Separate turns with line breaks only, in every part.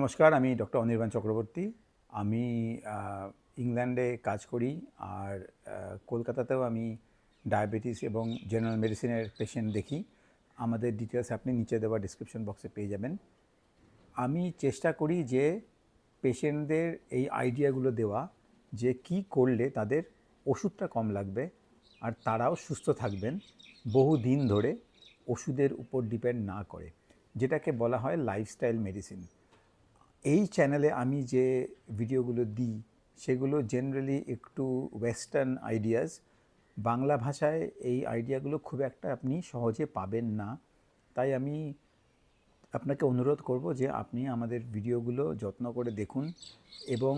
নমস্কার, আমি ডক্টর অনির্বাণ চক্রবর্তী। আমি ইংল্যান্ডে কাজ করি আর কলকাতাতেও আমি ডায়াবেটিস এবং জেনারেল মেডিসিনের পেশেন্ট দেখি। আমাদের ডিটেলস আপনি নিচে দেওয়া ডিসক্রিপশন বক্সে পেয়ে যাবেন। আমি চেষ্টা করি যে পেশেন্টদের এই আইডিয়াগুলো দেওয়া যে কি করলে তাদের ওষুধটা কম লাগবে আর তারাও সুস্থ থাকবেন বহু দিন ধরে, ওষুধের উপর ডিপেন্ড না করে, যেটাকে বলা হয় লাইফস্টাইল মেডিসিন। এই চ্যানেলে আমি যে ভিডিওগুলো দিই সেগুলো জেনারেলি একটু ওয়েস্টার্ন আইডিয়াস। বাংলা ভাষায় এই আইডিয়াগুলো খুব একটা আপনি সহজে পাবেন না। তাই আমি আপনাকে অনুরোধ করব যে আপনি আমাদের ভিডিওগুলো যত্ন করে দেখুন এবং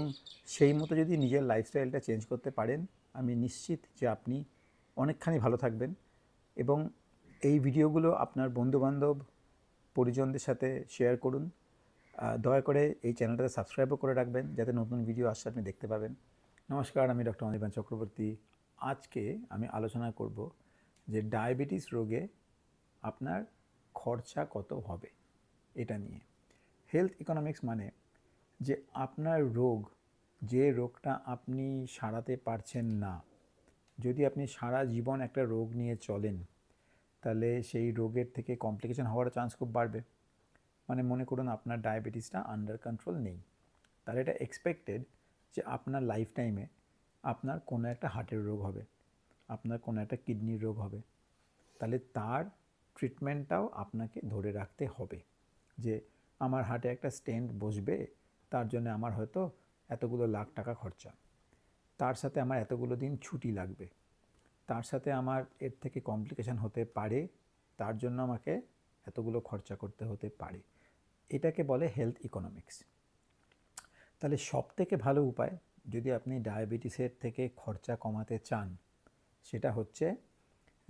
সেই মতো যদি নিজের লাইফস্টাইলটা চেঞ্জ করতে পারেন, আমি নিশ্চিত যে আপনি অনেকখানি ভালো থাকবেন। এবং এই ভিডিওগুলো আপনার বন্ধুবান্ধব পরিজনদের সাথে শেয়ার করুন। দয়া করে এই চ্যানেলটাতে সাবস্ক্রাইবও করে রাখবেন যাতে নতুন ভিডিও আসলে আপনি দেখতে পাবেন। নমস্কার, আমি ডক্টর অনির্বাণ চক্রবর্তী। আজকে আমি আলোচনা করব যে ডায়াবেটিস রোগে আপনার খরচা কত হবে এটা নিয়ে। হেলথ ইকোনমিক্স মানে যে আপনার রোগ, যে রোগটা আপনি সারাতে পারছেন না, যদি আপনি সারা জীবন একটা রোগ নিয়ে চলেন তাহলে সেই রোগের থেকে কমপ্লিকেশন হওয়ার চান্স খুব বাড়বে। মানে মনে করুন আপনার ডায়াবেটিসটা আন্ডার কন্ট্রোল নেই, তাহলে এটা এক্সপেক্টেড যে আপনার লাইফ টাইমে আপনার কোনো একটা হার্টের রোগ হবে, আপনার কোনো একটা কিডনির রোগ হবে। তাহলে তার ট্রিটমেন্টটাও আপনাকে ধরে রাখতে হবে যে আমার হার্টে একটা স্টেন্ট বসবে, তার জন্য আমার হয়তো এতগুলো লাখ টাকা খরচা, তার সাথে আমার এতগুলো দিন ছুটি লাগবে, তার সাথে আমার এর থেকে কমপ্লিকেশান হতে পারে, তার জন্য আমাকে এতগুলো খরচা করতে হতে পারে। এটাকে বলে হেলথ ইকোনমিক্স। তাহলে সবথেকে ভালো উপায় যদি আপনি ডায়াবেটিসের থেকে খরচা কমাতে চান সেটা হচ্ছে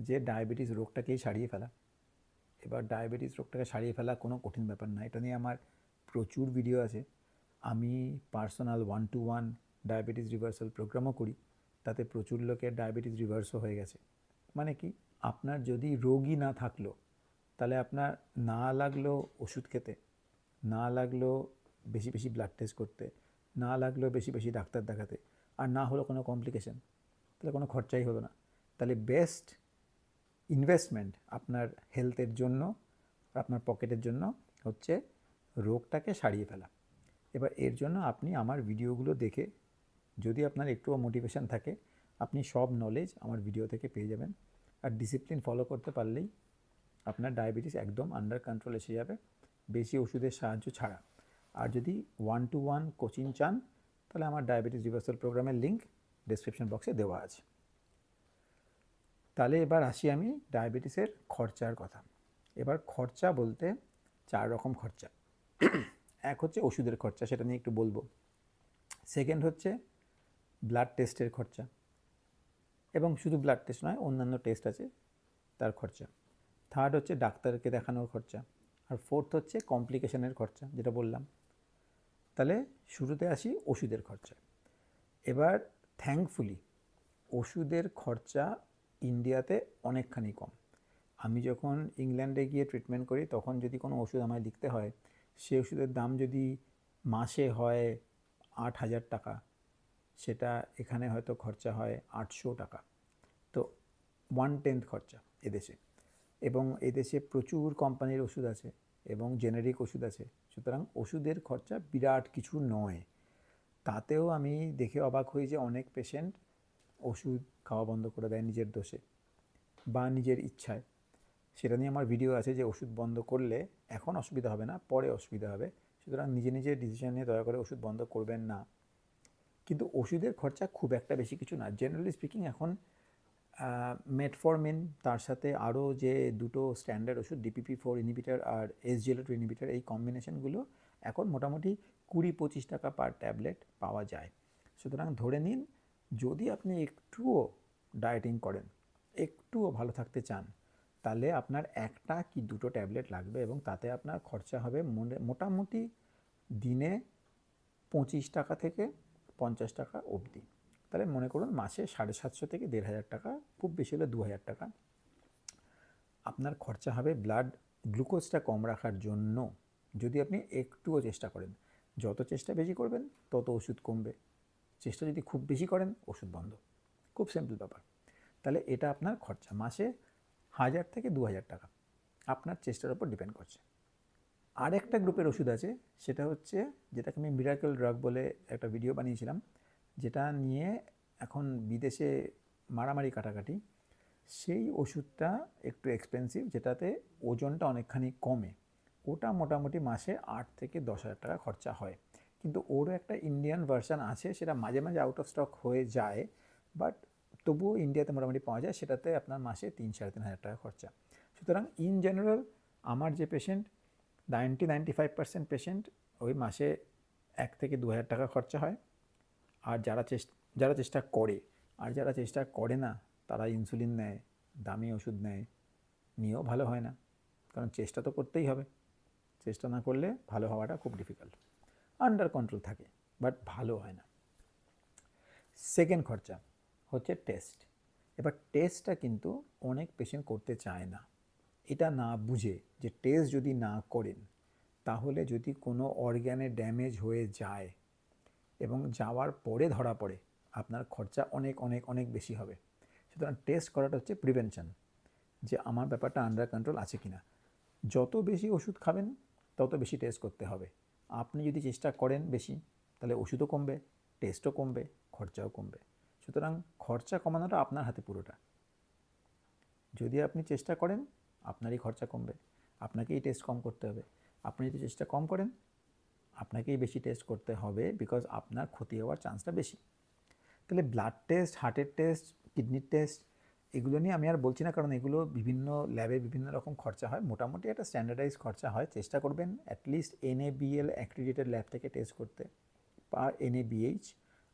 যে ডায়াবেটিস রোগটাকেই সারিয়ে ফেলা। এবার ডায়াবেটিস রোগটাকে সারিয়ে ফেলা কোনো কঠিন ব্যাপার না, এটা নিয়ে আমার প্রচুর ভিডিও আছে। আমি পার্সোনাল 1-to-1 ডায়াবেটিস রিভার্সাল প্রোগ্রামও করি, তাতে প্রচুর লোকের ডায়াবেটিস রিভার্সও হয়ে গেছে। মানে কি, আপনার যদি রোগই না থাকলো তাহলে আপনার না লাগলো ওষুধ খেতে, না লাগলো বেশি বেশি ব্লাড টেস্ট করতে, না লাগলো বেশি বেশি ডাক্তার দেখাতে, আর না হলো কোনো কমপ্লিকেশন, তাহলে কোনো খরচাই হলো না। তাহলে বেস্ট ইনভেস্টমেন্ট আপনার হেলথের জন্য আর আপনার পকেটের জন্য হচ্ছে রোগটাকে সারিয়ে ফেলা। এবার এর জন্য আপনি আমার ভিডিওগুলো দেখে, যদি আপনার একটুও মোটিভেশন থাকে, আপনি সব নলেজ আমার ভিডিও থেকে পেয়ে যাবেন। আর ডিসিপ্লিন ফলো করতে পারলেই আপনার ডায়াবেটিস একদম আন্ডার কন্ট্রোল এসে যাবে, বেশি ওষুধের সাহায্য ছাড়া। আর যদি 1-to-1 কোচিং চান তাহলে আমার ডায়াবেটিস রিভার্সাল প্রোগ্রামের লিঙ্ক ডেসক্রিপশন বক্সে দেওয়া আছে। তাহলে এবার আসি আমি ডায়াবেটিসের খরচার কথা। এবার খরচা বলতে 4 রকম খরচা। এক হচ্ছে ওষুধের খরচা, সেটা নিয়ে একটু বলবো। সেকেন্ড হচ্ছে ব্লাড টেস্টের খরচা, এবং শুধু ব্লাড টেস্ট নয়, অন্যান্য টেস্ট আছে তার খরচা। থার্ড হচ্ছে ডাক্তারকে দেখানোর খরচা। আর ফোর্থ হচ্ছে কমপ্লিকেশনের খরচা, যেটা বললাম। তাহলে শুরুতে আসি ওষুধের খরচা। এবার থ্যাঙ্কফুলি ওষুধের খরচা ইন্ডিয়াতে অনেকখানি কম। আমি যখন ইংল্যান্ডে গিয়ে ট্রিটমেন্ট করি তখন যদি কোনো ওষুধ আমায় লিখতে হয়, সে ওষুধের দাম যদি মাসে হয় 8,000 টাকা, সেটা এখানে হয়তো খরচা হয় 800 টাকা। তো 1/10 খরচা এদেশে। এবং এদেশে প্রচুর কোম্পানির ওষুধ আছে এবং জেনেরিক ওষুধ আছে, সুতরাং ওষুধের খরচা বিরাট কিছু নয়। তাতেও আমি দেখে অবাক হই যে অনেক পেশেন্ট ওষুধ খাওয়া বন্ধ করে দেয় নিজের দোষে বা নিজের ইচ্ছায়। সেটা নিয়ে আমার ভিডিও আছে যে ওষুধ বন্ধ করলে এখন অসুবিধা হবে না, পরে অসুবিধা হবে, সুতরাং নিজে নিজে ডিসিশন নিয়ে দয়া করে ওষুধ বন্ধ করবেন না। কিন্তু ওষুধের খরচা খুব একটা বেশি কিছু না। জেনারেলি স্পিকিং এখন মেটফরমিন, তার সাথে আরও যে দুটো স্ট্যান্ডার্ড ওষুধ DPP-4 ইনহিবিটার আর SGLT2 ইনহিবিটার, এই কম্বিনেশনগুলো এখন মোটামুটি 20-25 টাকা পার ট্যাবলেট পাওয়া যায়। সুতরাং ধরে নিন যদি আপনি একটুও ডায়েটিং করেন, একটুও ভালো থাকতে চান, তাহলে আপনার একটা কি দুটো ট্যাবলেট লাগবে এবং তাতে আপনার খরচা হবে মোটামুটি দিনে 25 টাকা থেকে 50 টাকা অবধি। তাহলে মনে করুন মাসে 750 থেকে 1,500 টাকা, খুব বেশি হলে 2,000 টাকা আপনার খরচা হবে ব্লাড গ্লুকোজটা কম রাখার জন্য, যদি আপনি একটুও চেষ্টা করেন। যত চেষ্টা বেশি করবেন তত ওষুধ কমবে, চেষ্টা যদি খুব বেশি করেন ওষুধ বন্ধ। খুব সিম্পল ব্যাপার। তাহলে এটা আপনার খরচা মাসে 1000 থেকে 2000 টাকা, আপনার চেষ্টার উপর ডিপেন্ড করছে। আর একটা গ্রুপের ওষুধ আছে, সেটা হচ্ছে যেটাকে আমি মিরাকেল ড্রাগ বলে একটা ভিডিও বানিয়েছিলাম, যেটা নিয়ে এখন বিদেশে মারামারি কাটাকাটি। সেই ওষুধটা একটু এক্সপেন্সিভ, যেটাতে ওজনটা অনেকখানি কমে। ওটা মোটামুটি মাসে 8 থেকে 10,000 টাকা খরচা হয়। কিন্তু ওরও একটা ইন্ডিয়ান ভার্সান আছে, সেটা মাঝে মাঝে আউট অফ স্টক হয়ে যায়, বাট তবুও ইন্ডিয়াতে মোটামুটি পাওয়া যায়। সেটাতে আপনার মাসে 3-3.5 টাকা খরচা। সুতরাং ইন জেনারেল আমার যে পেশেন্ট 90-95% পেশেন্ট ওই মাসে 1 থেকে 2,000 টাকা খরচা হয়। আর যারা চেষ্টা করে, আর যারা চেষ্টা করে না তারা ইনসুলিন নেয়, দামি ওষুধ নেয়, নিয়েও ভালো হয় না। কারণ চেষ্টা তো করতেই হবে, চেষ্টা না করলে ভালো হওয়াটা খুব ডিফিকাল্ট। আন্ডার কন্ট্রোল থাকে বাট ভালো হয় না। সেকেন্ড খরচা হচ্ছে টেস্ট। এবার টেস্টটা কিন্তু অনেক পেশেন্ট করতে চায় না। এটা না বুঝে যে টেস্ট যদি না করেন তাহলে যদি কোনো অর্গ্যানে ড্যামেজ হয়ে যায় এবং যাওয়ার পরে ধরা পড়ে আপনার খরচা অনেক অনেক অনেক বেশি হবে। সুতরাং টেস্ট করাটা হচ্ছে প্রিভেনশন, যে আমার ব্যাপারটা আন্ডার কন্ট্রোল আছে কি না। যত বেশি ওষুধ খাবেন তত বেশি টেস্ট করতে হবে। আপনি যদি চেষ্টা করেন বেশি, তাহলে ওষুধও কমবে, টেস্টও কমবে, খরচাও কমবে। সুতরাং খরচা কমানোটা আপনার হাতে পুরোটা। যদি আপনি চেষ্টা করেন আপনারই খরচা কমবে, আপনাকেই টেস্ট কম করতে হবে। আপনি যদি চেষ্টা কম করেন আপনাকেই বেশি টেস্ট করতে হবে, বিকজ আপনার ক্ষতি হওয়ার চান্সটা বেশি। তাহলে ব্লাড টেস্ট, হার্টের টেস্ট, কিডনির টেস্ট, এগুলো নিয়ে আমি আর বলছি না, কারণ এগুলো বিভিন্ন ল্যাবে বিভিন্ন রকম খরচা হয়। মোটামুটি একটা স্ট্যান্ডার্ডাইজ খরচা হয়। চেষ্টা করবেন অ্যাটলিস্ট NABL অ্যাক্রিডিটেড ল্যাব থেকে টেস্ট করতে, বা NABH।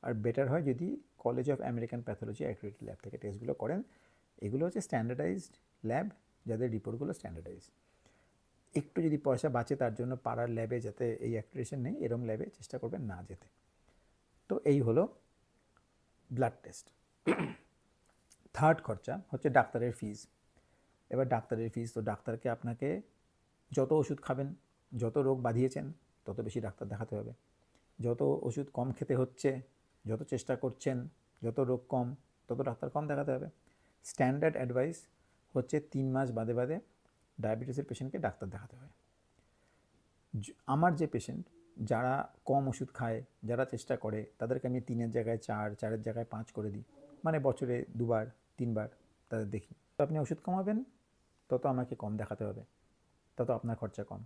আর বেটার হয় যদি college of American pathology accredited lab থেকে টেস্টগুলো করেন। এগুলো হচ্ছে স্ট্যান্ডার্ডাইজড ল্যাব, যাদের রিপোর্টগুলো স্ট্যান্ডার্ডাইজ। একটু যদি পয়সা বাঁচে তার জন্য পাড়ার ল্যাবে, যাতে এই অ্যাক্রিডিটেশন নেই এরম ল্যাবে চেষ্টা করবেন না যেতে। তো এই হলো ব্লাড টেস্ট। থার্ড খরচা হচ্ছে ডাক্তারের ফিজ। এবার ডাক্তারের ফিজ, তো ডাক্তারকে আপনাকে যত ওষুধ খাবেন, যত রোগ বাঁধিয়েছেন তত বেশি ডাক্তার দেখাতে হবে। যত ওষুধ কম খেতে হচ্ছে, যত চেষ্টা করছেন, যত রোগ কম, তত ডাক্তার কম দেখাতে হবে। স্ট্যান্ডার্ড অ্যাডভাইস হচ্ছে 3 মাস বাদে বাদে ডায়াবেটিসের পেশেন্টকে ডাক্তার দেখাতে হয়। আমার যে পেশেন্ট যারা কম ওষুধ খায়, যারা চেষ্টা করে, তাদেরকে আমি 3-এর জায়গায় 4, 4-এর জায়গায় 5 করে দিই। মানে বছরে 2বার 3বার তাদের দেখি। তো আপনি ওষুধ কমাবেন তত আমাকে কম দেখাতে হবে, তত আপনার খরচা কম।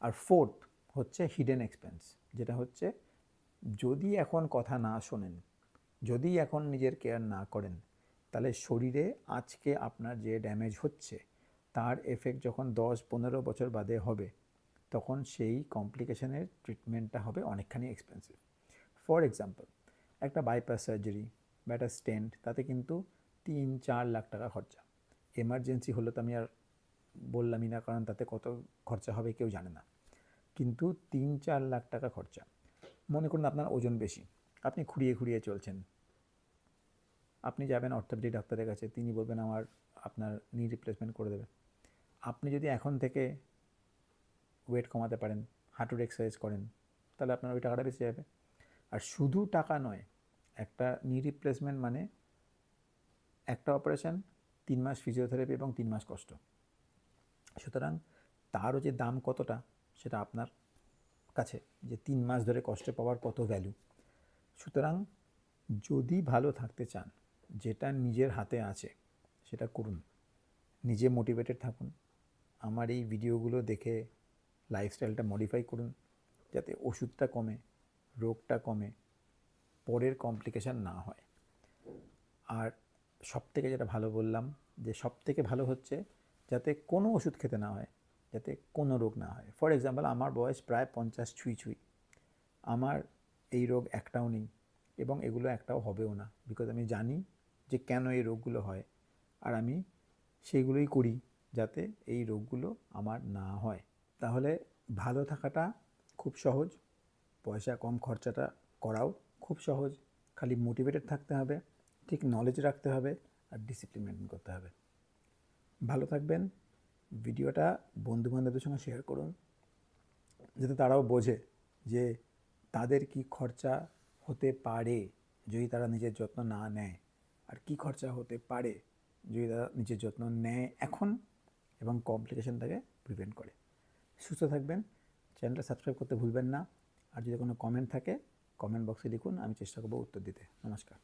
আর ফোর্থ হচ্ছে হিডেন এক্সপেন্স, যেটা হচ্ছে যদি এখন কথা না শোনেন, যদি এখন নিজের কেয়ার না করেন, তাহলে শরীরে আজকে আপনার যে ড্যামেজ হচ্ছে তার এফেক্ট যখন 10-15 বছর বাদে হবে, তখন সেই কমপ্লিকেশনের ট্রিটমেন্টটা হবে অনেকখানি এক্সপেন্সিভ। ফর এক্সাম্পল, একটা বাইপাস সার্জারি বা একটা স্টেন্ট, তাতে কিন্তু 3-4 লাখ টাকা খরচা। এমার্জেন্সি হলে তো আমি আর বললামই না, কারণ তাতে কত খরচা হবে কেউ জানে না। কিন্তু 3-4 লাখ টাকা খরচা। মনে করুন আপনার ওজন বেশি, আপনি খুঁড়িয়ে খুঁড়িয়ে চলছেন, আপনি যাবেন অর্থোপেডিক ডাক্তারের কাছে, তিনি বলবেন আপনার নি রিপ্লেসমেন্ট করে দেবে। আপনি যদি এখন থেকে ওয়েট কমাতে পারেন, হাঁটুর এক্সারসাইজ করেন, তাহলে আপনার ওই টাকাটা বেঁচে যাবে। আর শুধু টাকা নয়, একটা নি রিপ্লেসমেন্ট মানে একটা অপারেশন, 3 মাস ফিজিওথেরাপি এবং 3 মাস কষ্ট। সুতরাং তারও যে দাম কতটা সেটা আপনার কাছে, যে 3 মাস ধরে কষ্ট পাওয়ার কত ভ্যালু। সুতরাং যদি ভালো থাকতে চান, যেটা নিজের হাতে আছে সেটা করুন, নিজে মোটিভেটেড থাকুন। আমার এই ভিডিওগুলো দেখে লাইফস্টাইলটা মডিফাই করুন, যাতে ওষুধটা কমে, রোগটা কমে, পরের কমপ্লিকেশান না হয়। আর সবথেকে যেটা ভালো বললাম, যে সবথেকে ভালো হচ্ছে যাতে কোনো ওষুধ খেতে না হয়, যাতে কোনো রোগ না হয়। ফর এক্সাম্পল, আমার বয়স প্রায় 50 ছুঁই, আমার এই রোগ একটাও নেই এবং এগুলো একটাও হবেও না, বিকজ আমি জানি যে কেন এই রোগগুলো হয়, আর আমি সেইগুলোই করি যাতে এই রোগগুলো আমার না হয়। তাহলে ভালো থাকাটা খুব সহজ, পয়সা কম খরচাটা করাও খুব সহজ। খালি মোটিভেটেড থাকতে হবে, ঠিক নলেজ রাখতে হবে, আর ডিসিপ্লিন মেনটেন করতে হবে। ভালো থাকবেন। ভিডিওটা বন্ধুবান্ধবদের সঙ্গে শেয়ার করুন, যাতে তারাও বোঝে যে তাদের কি খরচা হতে পারে যদি তারা নিজের যত্ন না নেয়, আর কি খরচা হতে পারে যদি তারা নিজের যত্ন নেয় এখন এবং কমপ্লিকেশন থেকে প্রিভেন্ট করে। সুস্থ থাকবেন, চ্যানেলটা সাবস্ক্রাইব করতে ভুলবেন না। আর যদি কোনো কমেন্ট থাকে কমেন্ট বক্সে লিখুন, আমি চেষ্টা করবো উত্তর দিতে। নমস্কার।